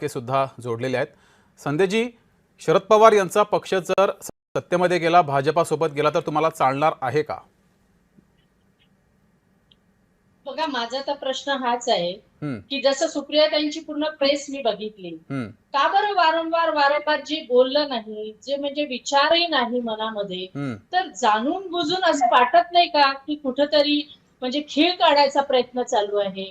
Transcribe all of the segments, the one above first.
के सुद्धा जोडलेले आहेत। संदेजी, शरद पवार यांचा पक्ष जर सत्तेमध्ये गेला, भाजपासोबत गेला तर तुम्हाला चालणार आहे का? बघा, माझा तर प्रश्न हाच आहे हम्म, की जसं सुप्रियाताईंची पूर्ण प्रेस मी बघितली, हम्म, का बरं वारंवार जे बोललं नाही, जे म्हणजे विचारही नाही मनामध्ये, हम्म, तर जाणून बुजून असं वाटत नाही का की कुठंतरी म्हणजे खीळ काढायचा प्रयत्न चालू आहे,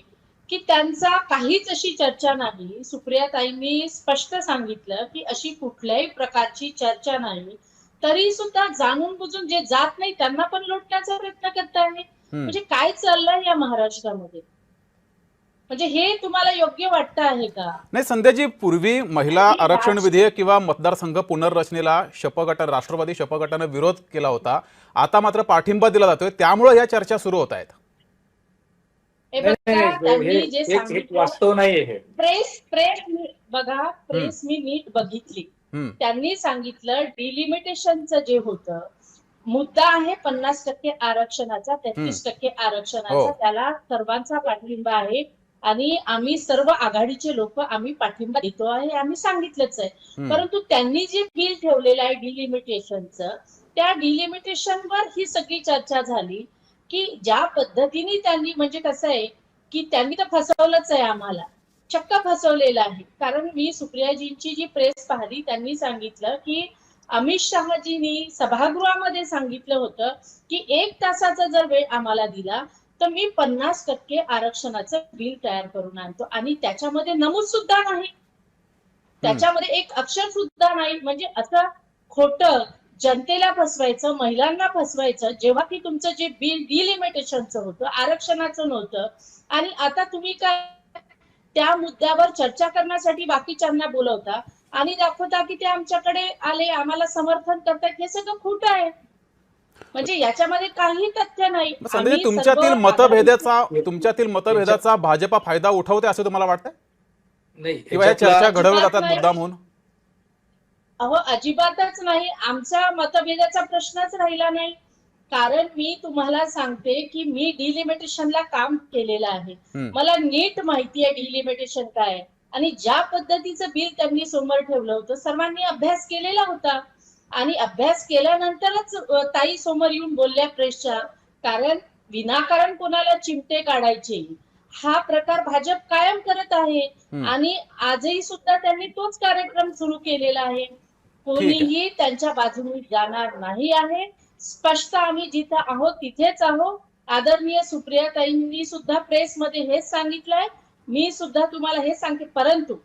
की त्यांचा काहीच अशी चर्चा नाही. सुप्रियाताईंनी स्पष्ट सांगितलं की अशी कुठल्याही प्रकारची चर्चा नाही, तरी सुद्धा जाणून बुजून जे जात नाही त्यांना पण लुटण्याचा प्रयत्न करताय. हम्म। म्हणजे काय चाललंय या महाराष्ट्रामध्ये? म्हणजे हे तुम्हाला योग्य वाटतं आहे का? नाही संध्याजी, पूर्वी महिला आणि आरक्षण विधेयक किंवा मतदारसंघ पुनर्रचनेला राष्ट्रवादी शपगटाने विरोध केला होता। आता मात्र पाठिंबा दिला जातोय, त्यामुळे या चर्चा सुरू होत आहेत। हे नाही बघा, नाही, त्यांनी जे हे एक सांगितलं, वास्तव नाहीये हे. प्रेस मी नीट बघितली. हम्म, त्यांनी सांगितलं डिलिमिटेशनचं जे होतं, मुद्दा आहे 50% आरक्षणाचा, हम्म, 33% हो, आरक्षणाचा, त्याला सर्वांचा पाठिंबा आहे आणि आम्ही सर्व आघाडीचे लोक आम्ही पाठिंबा देतो आहे, आम्ही सांगितलंच आहे. हम्म, परंतु त्यांनी जे बिल ठेवलेलं आहे डिलिमिटेशनचं, त्या डिलिमिटेशनवर ही सगळी चर्चा झाली की ज्या पद्धतीने त्यांनी, म्हणजे कसं आहे की त्यांनी तर फसवलंच आहे आम्हाला, चक्क फसवलेलं आहे. कारण मी सुप्रियाजींची जी प्रेस पाहिली, त्यांनी सांगितलं की अमित शहाजींनी सभागृहामध्ये सांगितलं होतं की 1 तासाचा जर वेळ आम्हाला दिला तर मी 50% आरक्षणाचं बिल तयार करून आणतो, आणि त्याच्यामध्ये नमूद सुद्धा नाही, हम्म, त्याच्यामध्ये एक अक्षर सुद्धा नाही. म्हणजे असं खोटं जनतेला फसवायचं, महिलांना फसवायचं, जेव्हा की तुमचं जे बिल डिलिमिटेशनचं होतं, आरक्षणाचं नव्हतं. आणि आता तुम्ही काय त्या मुद्द्यावर चर्चा करण्यासाठी बाकीच्यांना बोलवता आणि दाखवता की ते आमच्याकडे आले, आम्हाला समर्थन करतात. हे सगळं खोटं आहे. म्हणजे याच्यामध्ये काही तथ्य नाही. संदेजी, आम्ही सर्व आघाडीचे, तुमच्यातील मतभेदाचा भाजपा फायदा उठवते असं तुम्हाला वाटतंय, नाही, किंवा या चर्चा घडवल्या अजिबात जातात नाही. मुद्दाम म्हणून? अहो, अजिबातच नाही. आमचा मतभेदाचा प्रश्नच राहिला नाही. कारण मी तुम्हाला सांगते की मी डिलिमिटेशनला काम केलेलं आहे. हम्म, मला नीट माहिती आहे डिलिमिटेशन काय आहे. आणि ज्या पद्धतीचं बिल त्यांनी समोर ठेवलं होतं, सर्वांनी अभ्यास केलेला होता. आणि अभ्यास केल्यानंतरच ताई समोर येऊन बोलल्या प्रेसच्या. कारण विनाकारण कोणाला चिमटे काढायचे, हा प्रकार भाजप कायम करत आहे. हम्म, आणि आजही सुद्धा त्यांनी तोच कार्यक्रम सुरू केलेला आहे. ठीक आहे। कोणीही त्यांच्या बाजूने जाणार नाही आहे. स्पष्ट आम्ही जिथे आहोत तिथेच आहोत. आदरणीय सुप्रियाताईंनी सुद्धा प्रेसमध्ये हेच सांगितलंय, मी सुद्धा तुम्हाला हे सांगते. परंतु